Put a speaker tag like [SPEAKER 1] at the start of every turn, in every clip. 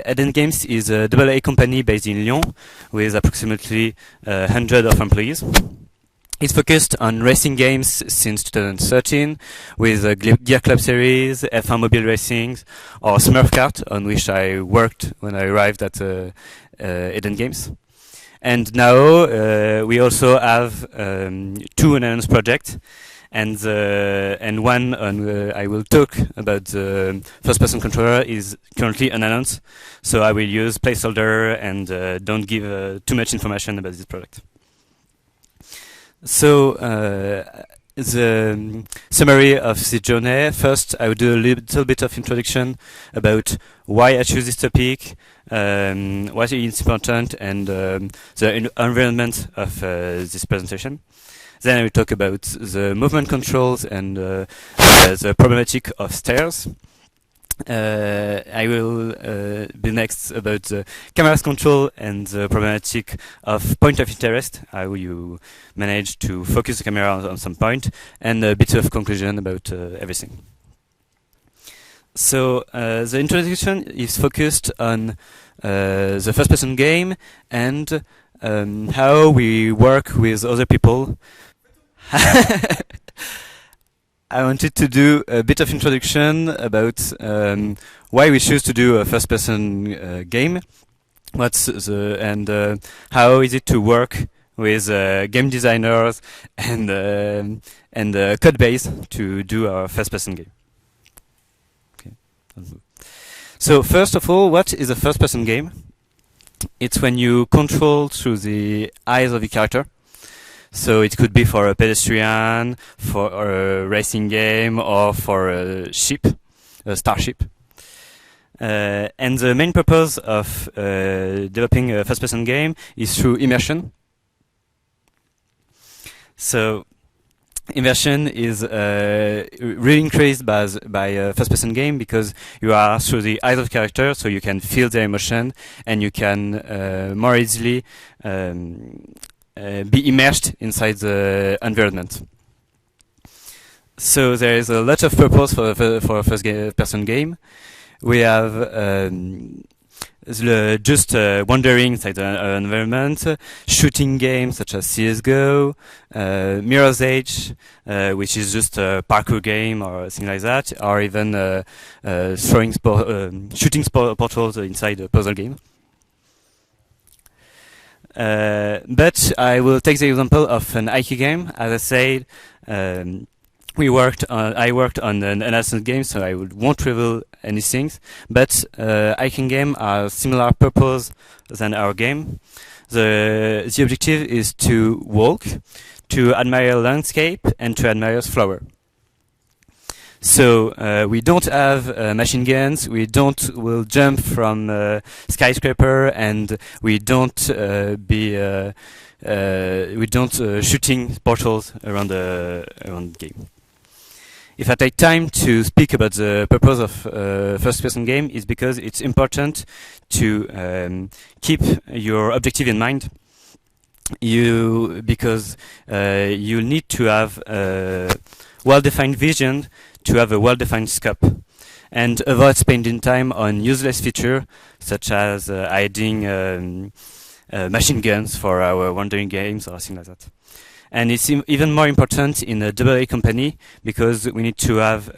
[SPEAKER 1] Eden Games is a AA company based in Lyon with approximately 100 of employees. It's focused on racing games since 2013 with Gear Club Series, F1 Mobile Racings, or Smurf Kart, on which I worked when I arrived at Eden Games. And now we also have two unannounced projects, and one I will talk about the first-person controller is currently unannounced, so I will use placeholder and don't give too much information about this project. So the summary of the journey. First, I will do a little bit of introduction about why I choose this topic, what is important, and the environment of this presentation. Then I will talk about the movement controls and the problematic of stairs. I will be next about the camera's control and the problematic of point of interest, how you manage to focus the camera on some point, and a bit of conclusion about everything. So the introduction is focused on the first-person game and how we work with other people. I wanted to do a bit of introduction about why we choose to do a first-person game, and how is it to work with game designers and code base to do our first-person game. Okay. So first of all, what is a first-person game? It's when you control through the eyes of the character. So it could be for a pedestrian, for a racing game, or for a ship, a starship. And the main purpose of developing a first-person game is through immersion. So immersion is really increased by a first-person game because you are through the eyes of character, so you can feel their emotion and you can more easily be immersed inside the environment. So there is a lot of purpose for a first-person game. We have just wandering inside the environment, shooting games such as CS:GO, Mirror's Edge, which is just a parkour game or something like that, or even shooting portals inside a puzzle game. But I will take the example of an IQ game. As I said, I worked on an innocent game, so I won't reveal anything. But IQ games are similar purpose than our game. The objective is to walk, to admire landscape, and to admire flower. So we don't have machine guns. We will jump from skyscraper, and we don't shooting portals around the game. If I take time to speak about the purpose of first-person game, is because it's important to keep your objective in mind. Because you need to have a well-defined vision to have a well-defined scope, and avoid spending time on useless features such as hiding machine guns for our wandering games or something like that. And it's even more important in a AA company because we need to have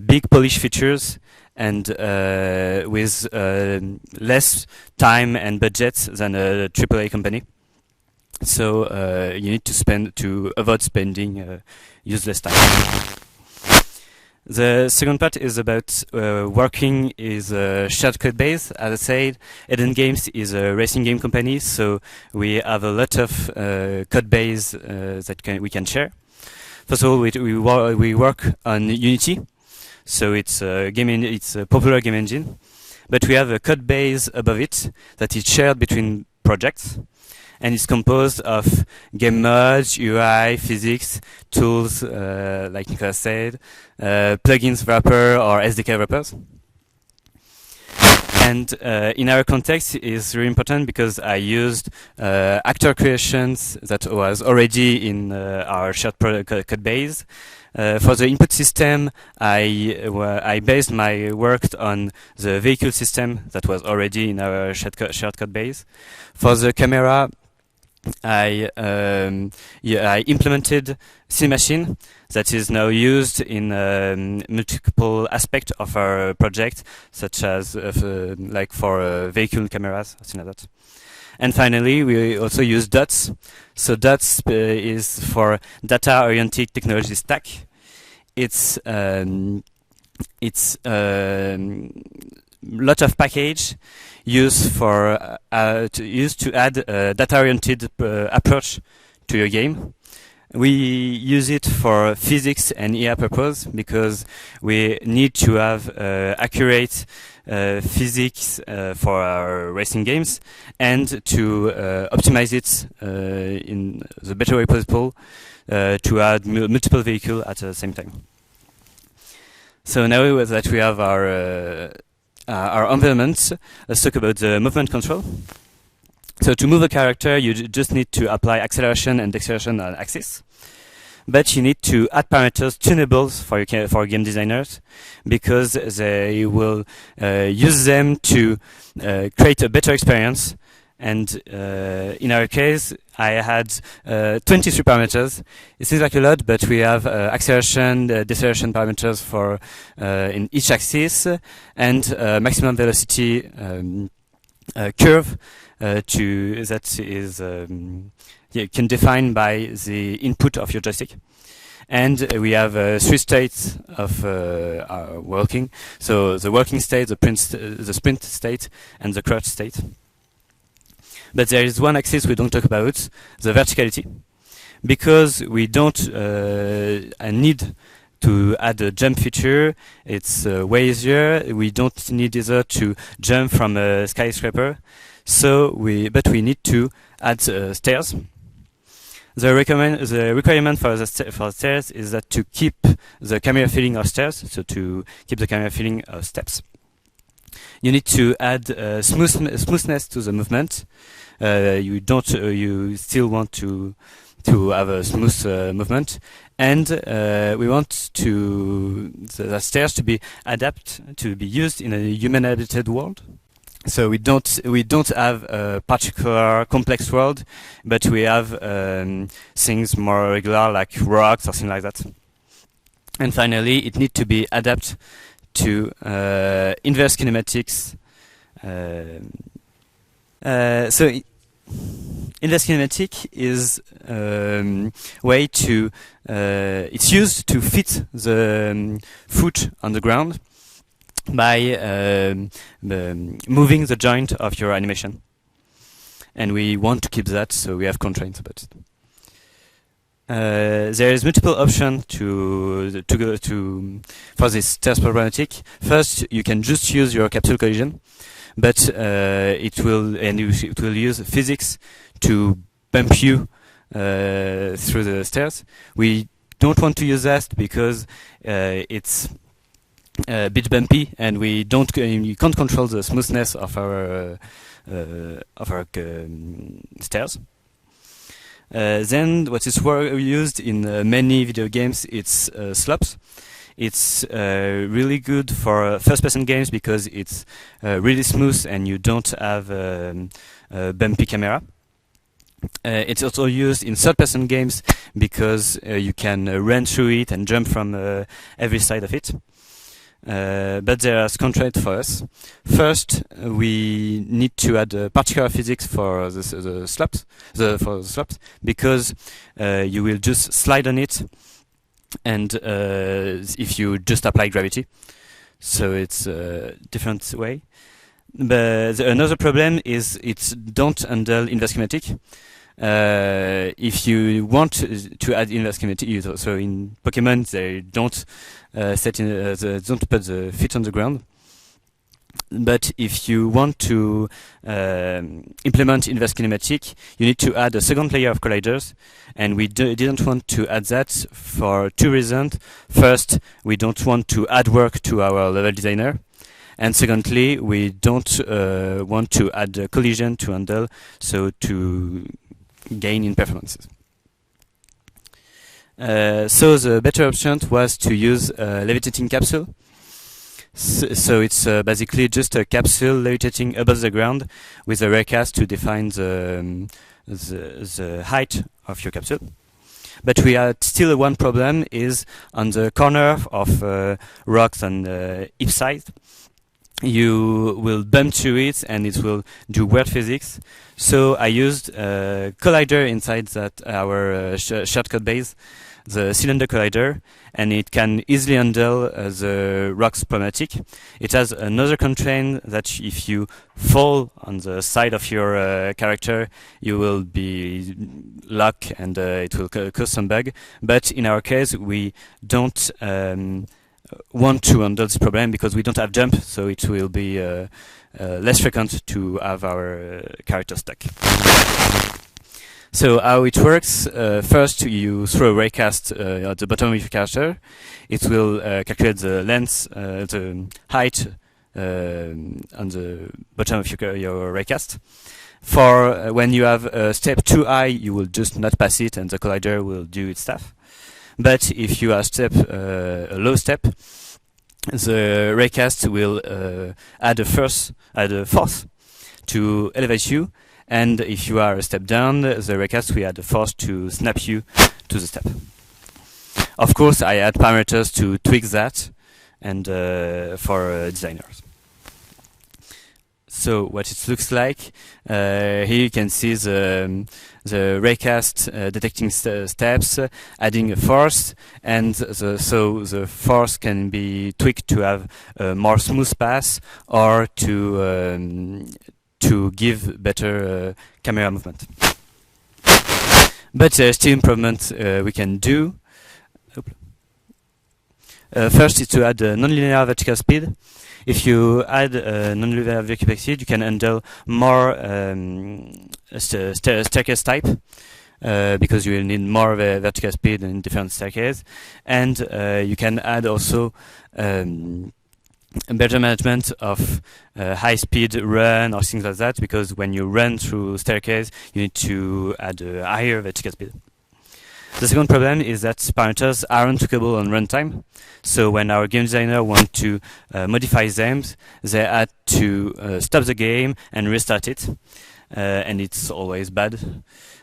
[SPEAKER 1] big polished features and with less time and budget than a AAA company. So you need to avoid spending useless time. The second part is about working is a shared code base. As I said, Eden Games is a racing game company, so we have a lot of code base that we can share. First of all, we work on Unity, so it's a popular game engine, but we have a code base above it that is shared between projects. And it's composed of game mods, UI, physics, tools, like Nicolas said, plugins wrapper or SDK wrappers. And in our context, it's really important because I used actor creations that was already in our shared code base, For the input system, I based my work on the vehicle system that was already in our shortcut base. For the camera, I implemented CineMachine that is now used in multiple aspects of our project, such as like for vehicle cameras, something like that. And finally, we also use DOTS. So DOTS is for data-oriented technology stack. It's lot of package used for to add a data-oriented approach to your game. We use it for physics and IA purpose because we need to have accurate physics for our racing games and to optimize it in the better way possible to add multiple vehicles at the same time. So now that we have our environment, let's talk about the movement control. So to move a character, you just need to apply acceleration and deceleration on axis. But you need to add parameters, tunables for game designers, because they will use them to create a better experience. And in our case, I had 23 parameters. It seems like a lot, but we have acceleration, deceleration parameters for in each axis, and maximum velocity curve that is can define by the input of your joystick. And we have 3 states of our working. So the working state, the sprint state, and the crouch state. But there is one axis we don't talk about, the verticality, because we don't need to add a jump feature. It's way easier. We don't need either to jump from a skyscraper. But we need to add stairs. The requirement for the stairs is that to keep the camera feeling of stairs, so to keep the camera feeling of steps. You need to add smoothness to the movement. You still want to have a smooth movement, and we want the stairs to be used in a human-habited world. So we don't have a particular complex world, but we have things more regular like rocks or something like that. And finally, it needs to be adapted to inverse kinematics. So inverse kinematic is way to it's used to fit the foot on the ground by moving the joint of your animation, and we want to keep that, so we have constraints about it. There is multiple options for this stairs problematic. First, you can just use your capsule collision, but it will use physics to bump you through the stairs. We don't want to use that because it's a bit bumpy, and you can't control the smoothness of our stairs. Then what is used in many video games, it's slopes. It's really good for first-person games because it's really smooth and you don't have a bumpy camera. It's also used in third-person games because you can run through it and jump from every side of it. But there are constraints for us. First, we need to add particular physics for the slopes, because you will just slide on it, and if you just apply gravity, so it's a different way. But another problem is it don't handle inverse kinematic. If you want to add inverse kinematic, so in Pokemon they don't don't put the feet on the ground. But if you want to implement inverse kinematic, you need to add a second layer of colliders, and we didn't want to add that for 2 reasons. First, we don't want to add work to our level designer, and secondly, we don't want to add a collision to handle, so to gain in performances. So the better option was to use a levitating capsule. So it's basically just a capsule levitating above the ground with a raycast to define the height of your capsule. But we had still one problem is on the corner of rocks on each side. You will bump to it and it will do weird physics. So I used a collider inside that our shortcut base, the cylinder collider, and it can easily handle the rocks problematic. It has another constraint that if you fall on the side of your character, you will be locked and it will cause some bug. But in our case, we don't want to handle this problem because we don't have jump, so it will be less frequent to have our character stuck. So how it works, first you throw a raycast at the bottom of your character. It will calculate the length, the height on the bottom of your raycast. For when you have a step too high, you will just not pass it and the collider will do its stuff. But if you have a low step, the raycast will add a force to elevate you. And if you are a step down, the raycast will add a force to snap you to the step. Of course, I add parameters to tweak that, and for designers. So what it looks like, here you can see the raycast detecting steps, adding a force, and so the force can be tweaked to have a more smooth pass or to give better camera movement. But still improvement we can do. First is to add a nonlinear vertical speed. If you add a nonlinear vertical speed, you can handle more staircase type because you will need more vertical speed in different staircases, and you can add also better management of high-speed run or things like that, because when you run through staircase, you need to add a higher vertical speed. The second problem is that parameters aren't tweakable on runtime. So when our game designer want to modify them, they had to stop the game and restart it, and it's always bad.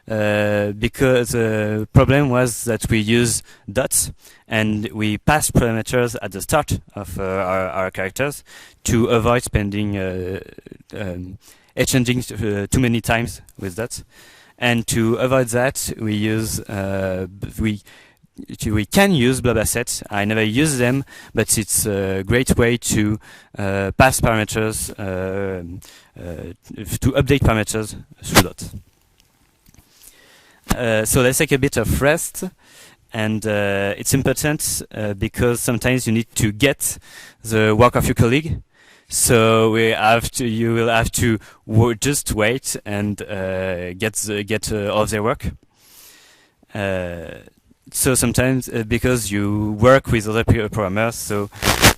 [SPEAKER 1] Because the problem was that we use dots and we pass parameters at the start of our characters to avoid spending exchanging too many times with dots. And to avoid that, we use we can use blob assets. I never use them, but it's a great way to pass parameters to update parameters through dots. So let's take a bit of rest, and it's important because sometimes you need to get the work of your colleague. So you will have to just wait and get all their work. So sometimes because you work with other programmers, so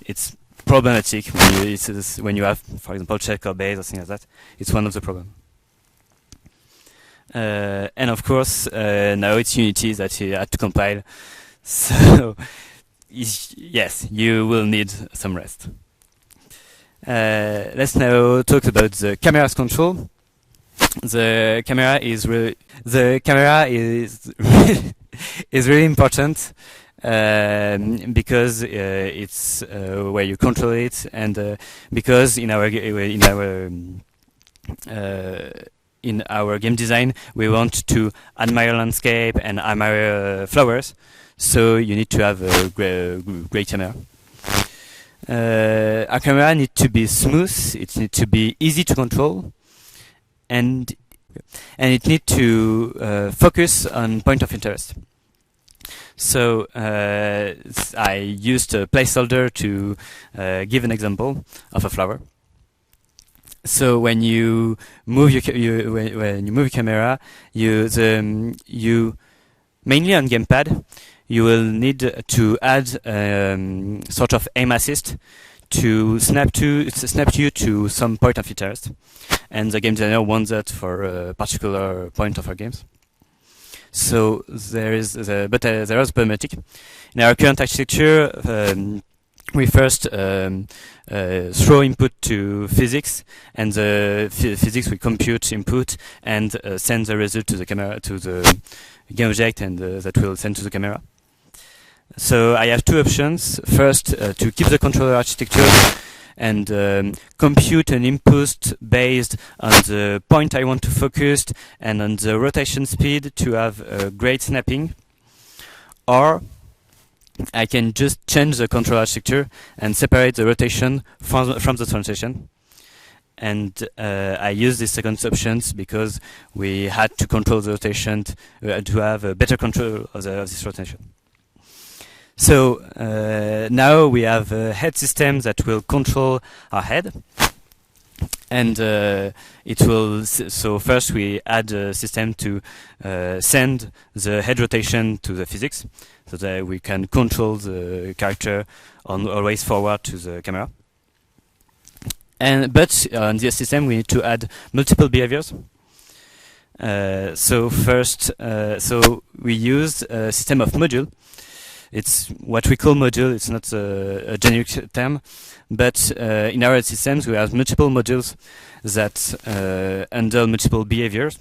[SPEAKER 1] it's problematic when you have, for example, checker base or things like that. It's one of the problems. And of course, now it's Unity that you had to compile. So, yes, you will need some rest. Let's now talk about the camera's control. The camera is really important because it's where you control it, and because in our game design, we want to admire landscape and admire flowers, so you need to have a great camera. Our camera needs to be smooth, it needs to be easy to control, and it needs to focus on point of interest. So I used a placeholder to give an example of a flower. So when you move when you move your camera, you mainly on gamepad, you will need to add sort of aim assist to snap you to some point of interest, and the game designer wants that for a particular point of our games. So there is there is problematic. In our current architecture, we first throw input to physics, and the physics will compute input and send the result to the camera, to the game object, and that will send to the camera. So I have two options. First, to keep the controller architecture and compute an input based on the point I want to focus and on the rotation speed to have great snapping. Or I can just change the control architecture and separate the rotation from the translation. And I use these second options because we had to control the rotation to have a better control of this rotation. So now we have a head system that will control our head. And it will. So first we add a system to send the head rotation to the physics, so that we can control the character always forward to the camera. But on this system we need to add multiple behaviors. So first, so we use a system of module. It's what we call module. It's not a generic term, but in our systems we have multiple modules that handle multiple behaviors,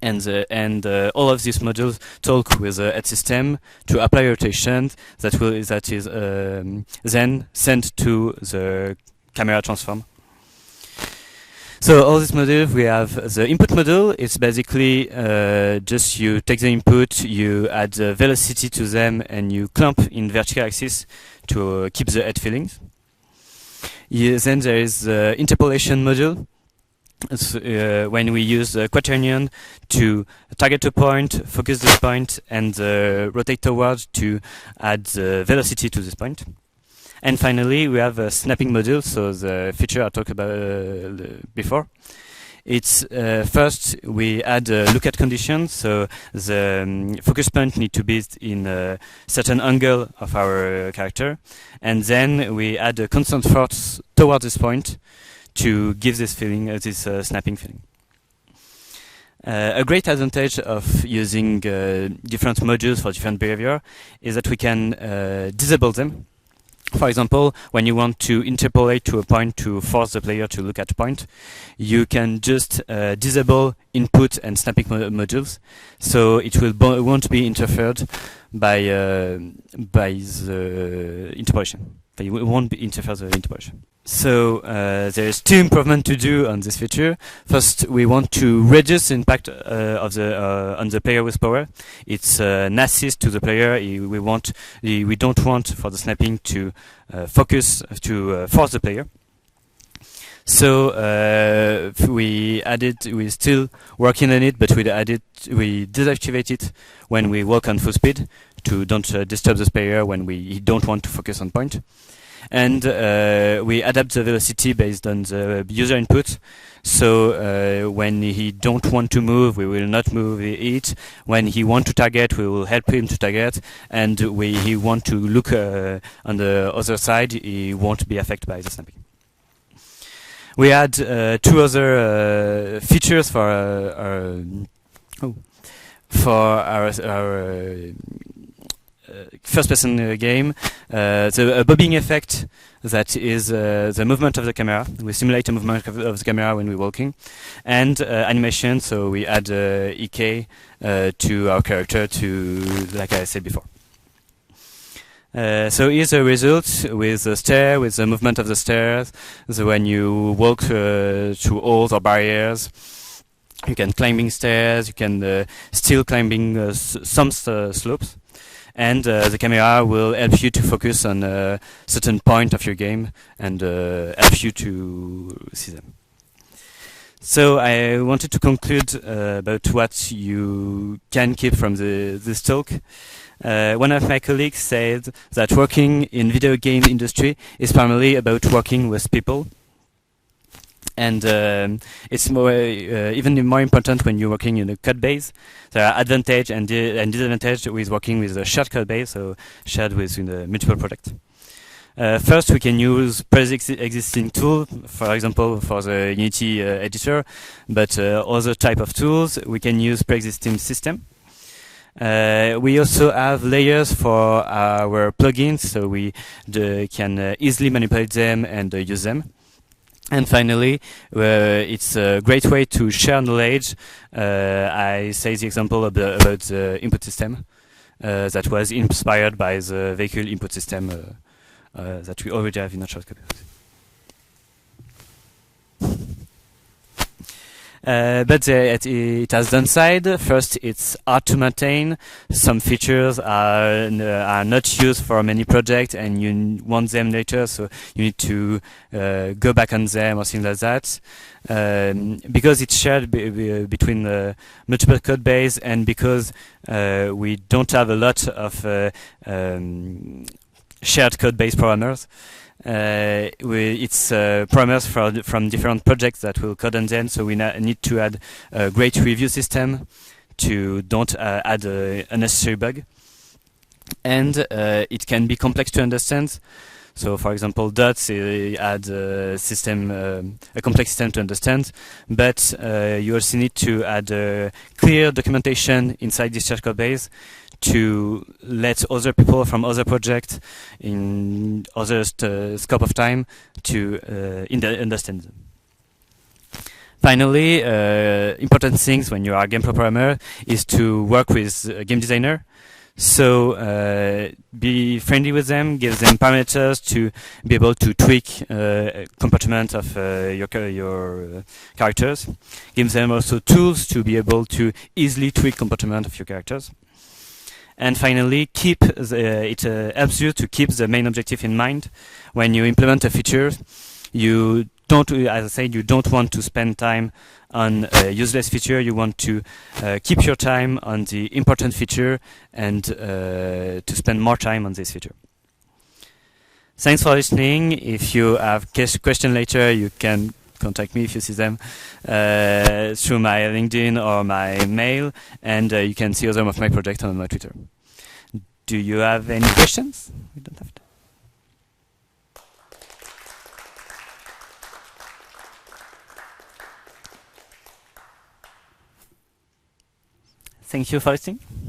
[SPEAKER 1] and all of these modules talk with the head system to apply rotation that is then sent to the camera transform. So all these modules, we have the input module. It's basically just you take the input, you add the velocity to them, and you clamp in vertical axis to keep the head fillings. Then there is the interpolation module. When we use the quaternion to target a point, focus this point, and rotate towards to add the velocity to this point. And finally, we have a snapping module, so the feature I talked about before. It's first we add a lookout condition, so the focus point need to be in a certain angle of our character, and then we add a constant force towards this point to give this feeling, this snapping feeling. A great advantage of using different modules for different behavior is that we can disable them. For example, when you want to interpolate to a point to force the player to look at a point, you can just disable input and snapping modules, so it won't be interfered by the interpolation. It won't interfere the interpolation. So there's two improvements to do on this feature. First, we want to reduce the impact of on the player with power. It's an assist to the player. We don't want for the snapping to focus to force the player. So we're still working on it, but we deactivate it when we walk on full speed to don't disturb the player when he don't want to focus on point. And we adapt the velocity based on the user input. So when he don't want to move, we will not move it. When he want to target, we will help him to target. And he want to look on the other side, he won't be affected by the snapping. We had two other features for our first-person game. The bobbing effect, that is the movement of the camera. We simulate a movement of the camera when we're walking. And animation, so we add EK to our character, like I said before. So here's the result with the stair, with the movement of the stairs. So when you walk through walls or barriers, you can climbing stairs, you can still climbing some slopes. And the camera will help you to focus on a certain point of your game and help you to see them. So I wanted to conclude about what you can keep from this talk. One of my colleagues said that working in video game industry is primarily about working with people. And it's even more important when you're working in a code base. There are advantage and disadvantage with working with a shared code base, so shared with multiple products. First, we can use pre-existing tools, for example, for the Unity editor, but other type of tools, we can use pre-existing system. We also have layers for our plugins, so we can easily manipulate them and use them. And finally, it's a great way to share knowledge. I say the example about the input system that was inspired by the vehicle input system that we already have in our shortcut. But it has downside. First, it's hard to maintain. Some features are not used for many projects, and you want them later, so you need to go back on them or things like that. Because it's shared between multiple code base, and because we don't have a lot of shared code base programmers. It's programmers from different projects that will code on them, so we need to add a great review system to don't add unnecessary bug. And it can be complex to understand. So, for example, dots add a complex system to understand, but you also need to add clear documentation inside this shared code base to let other people from other projects in other scope of time to understand them. Finally, important things when you are a game programmer is to work with a game designer. So be friendly with them, give them parameters to be able to tweak comportment of your characters. Give them also tools to be able to easily tweak comportment of your characters. And finally, it helps you to keep the main objective in mind. When you implement a feature, you don't, as I said, you don't want to spend time on a useless feature. You want to keep your time on the important feature and to spend more time on this feature. Thanks for listening. If you have questions later, you can contact me if you see them through my LinkedIn or my mail, and you can see other of my projects on my Twitter. Do you have any questions? We don't have to. Thank you for listening.